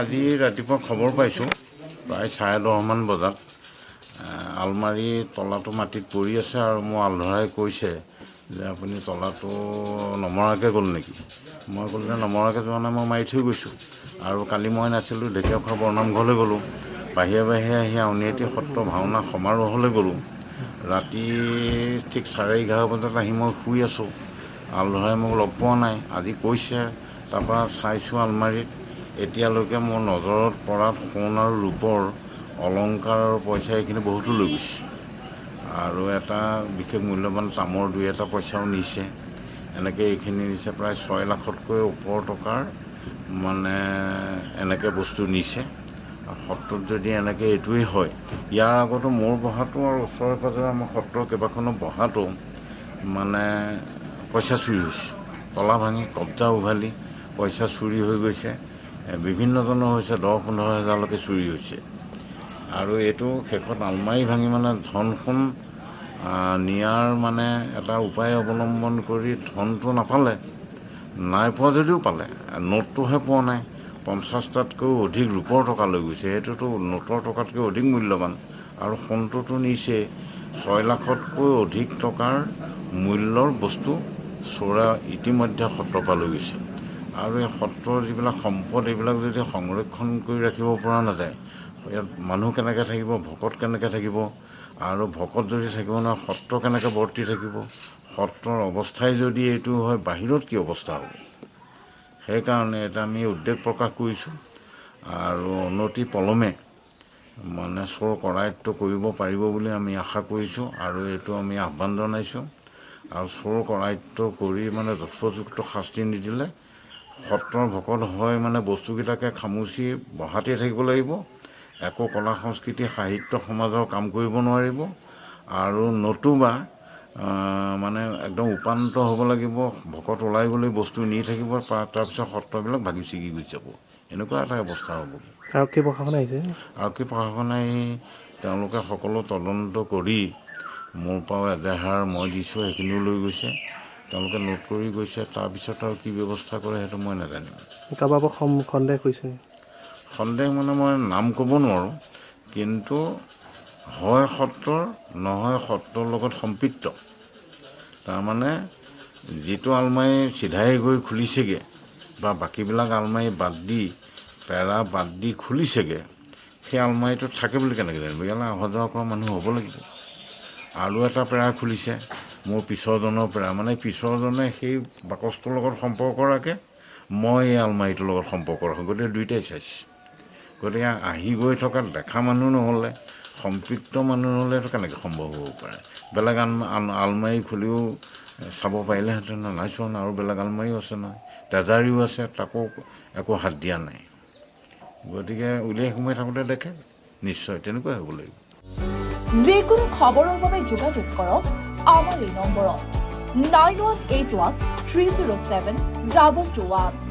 আজি ৰাতিপুৱা খবৰ পাইছোঁ প্ৰায় 10:30মান বজাত আলমাৰী তলাটো মাটিত পৰি আছে আৰু মোৰ আলধৰাই কৈছে যে আপুনি তলাটো নমৰাকৈ গ'ল নেকি। মই ক'লো যে নমৰাকৈ যোৱা নাই, মই মাৰি থৈ গৈছোঁ। আৰু কালি মই নাছিলোঁ, ঢেকীয়াখোৱা বৰনামঘৰলৈ গ'লোঁ, বাহিৰে বাহিৰে আহি আউনীআটী সত্ৰ ভাওনা সমাৰোহলৈ গ'লোঁ। ৰাতি ঠিক 11:30 বজাত আহি মই শুই আছোঁ, আলধৰাই মোক লগ পোৱা নাই। আজি কৈছে, তাৰপৰা চাইছোঁ আলমাৰীত, এতিয়ালৈকে মোৰ নজৰত পৰাত সোণ আৰু ৰূপৰ অলংকাৰ আৰু পইচা এইখিনি বহুতো লৈ গৈছে। আৰু এটা বিশেষ মূল্যৱান তামৰ 2-এটা পইচাও নিছে। এনেকৈ এইখিনি নিছে, প্ৰায় 6 লাখতকৈ ওপৰ টকাৰ মানে এনেকৈ বস্তু নিছে। সত্ৰত যদি এনেকৈ এইটোৱেই হয়, ইয়াৰ আগতো মোৰ বহাটো আৰু ওচৰে পাঁজৰে আমাৰ সত্ৰৰ কেইবাখনো বহাটো মানে পইচা চুৰি হৈছে। তলা ভাঙি কব্জা উভালি পইচা চুৰি হৈ গৈছে। বিভিন্নজনৰ হৈছে 10-15 হাজাৰলৈকে চুৰি হৈছে। আৰু এইটো শেষত আলমাৰি ভাঙি মানে ধন সোণ নিয়াৰ মানে এটা উপায় অৱলম্বন কৰি ধনটো নাপালে, নাই পোৱা যদিও পালে, নোটটোহে পোৱা নাই। 50টাতকৈও অধিক ৰূপৰ টকা লৈ গৈছে, সেইটোতো নোটৰ টকাতকৈ অধিক মূল্যৱান। আৰু সোণটোতো নিছে 6 লাখতকৈ অধিক টকাৰ মূল্যৰ বস্তু চোৰা ইতিমধ্যে সত্ৰৰ পৰা লৈ গৈছে। আৰু এই সত্ৰৰ যিবিলাক সম্পদ, এইবিলাক যদি সংৰক্ষণ কৰি ৰাখিব পৰা নাযায়, ইয়াত মানুহ কেনেকৈ থাকিব, ভকত কেনেকৈ থাকিব, আৰু ভকত যদি থাকিব নোৱাৰে সত্ৰ কেনেকৈ বৰ্তি থাকিব। সত্ৰৰ অৱস্থাই যদি এইটো হয়, বাহিৰত কি অৱস্থা হ'ব। সেইকাৰণে এটা আমি উদ্বেগ প্ৰকাশ কৰিছোঁ। আৰু অনতি পলমে মানে চোৰ কৰায়ত্ব কৰিব পাৰিব বুলি আমি আশা কৰিছোঁ, আৰু এইটো আমি আহ্বান জনাইছোঁ। আৰু চোৰ কৰায়ত্ব কৰি মানে যথোপযুক্ত শাস্তি নিদিলে সত্ৰৰ ভকত হয় মানে বস্তুকেইটাকে খামুচি বহাতে থাকিব লাগিব, একো কলা সংস্কৃতি সাহিত্য সমাজৰ কাম কৰিব নোৱাৰিব। আৰু নতুবা মানে একদম উপান্ত হ'ব লাগিব, ভকত ওলাই গ'লে বস্তু নি থাকিব, তাৰপিছত সত্ৰবিলাক ভাগি ছিগি গুচি যাব। এনেকুৱা এটা অৱস্থা হ'ব। আৰক্ষী প্ৰশাসন আহিছে, আৰক্ষী প্ৰশাসনে তেওঁলোকে সকলো তদন্ত কৰি মোৰ পৰাও এজাহাৰ মই দিছোঁ, সেইখিনিও লৈ গৈছে। তেওঁলোকে নোট কৰি গৈছে, তাৰপিছত আৰু কি ব্যৱস্থা কৰে সেইটো মই নাজানিম। কাৰোবাৰ পৰা সন্দেহ কৰিছে? সন্দেহ মানে মই নাম ক'ব নোৱাৰোঁ, কিন্তু হয় সত্ৰৰ, নহয় সত্ৰৰ লগত সম্পৃক্ত। তাৰমানে যিটো আলমাৰি চিধাই গৈ খুলিছেগৈ বা বাকীবিলাক আলমাৰি বাদ দি পেৰা বাদ দি খুলিছেগৈ, সেই আলমাৰিটোত থাকে বুলি কেনেকৈ জানিব। ইয়ালৈ অহা যোৱা কৰা মানুহ হ'ব লাগিব। আৰু এটা পেৰা খুলিছে মোৰ পিছৰজনৰ পেৰা, মানে পিছৰজনে সেই বাকচটোৰ লগত সম্পৰ্ক ৰাখে, মই এই আলমাৰিটোৰ লগত সম্পৰ্ক ৰাখোঁ, গতিকে দুয়োটাই চাইছে। গতিকে আহি গৈ থকা দেখা মানুহ নহ'লে, সম্পৃক্ত মানুহ নহ'লে এইটো কেনেকৈ সম্ভৱ হ'ব পাৰে। বেলেগ আলমাৰি খুলিও চাব পাৰিলেহেঁতেন, নাই চোৱা। আৰু বেলেগ আলমাৰিও আছে নহয়, তেজাৰিও আছে, তাকো একো হাত দিয়া নাই। গতিকে উলিয়াই সোমাই থাকোঁতে দেখে, নিশ্চয় তেনেকুৱাই হ'ব লাগিব। যিকোনো খবৰৰ বাবে যোগাযোগ কৰক আমাৰ এই নম্বৰত 9181 307 221।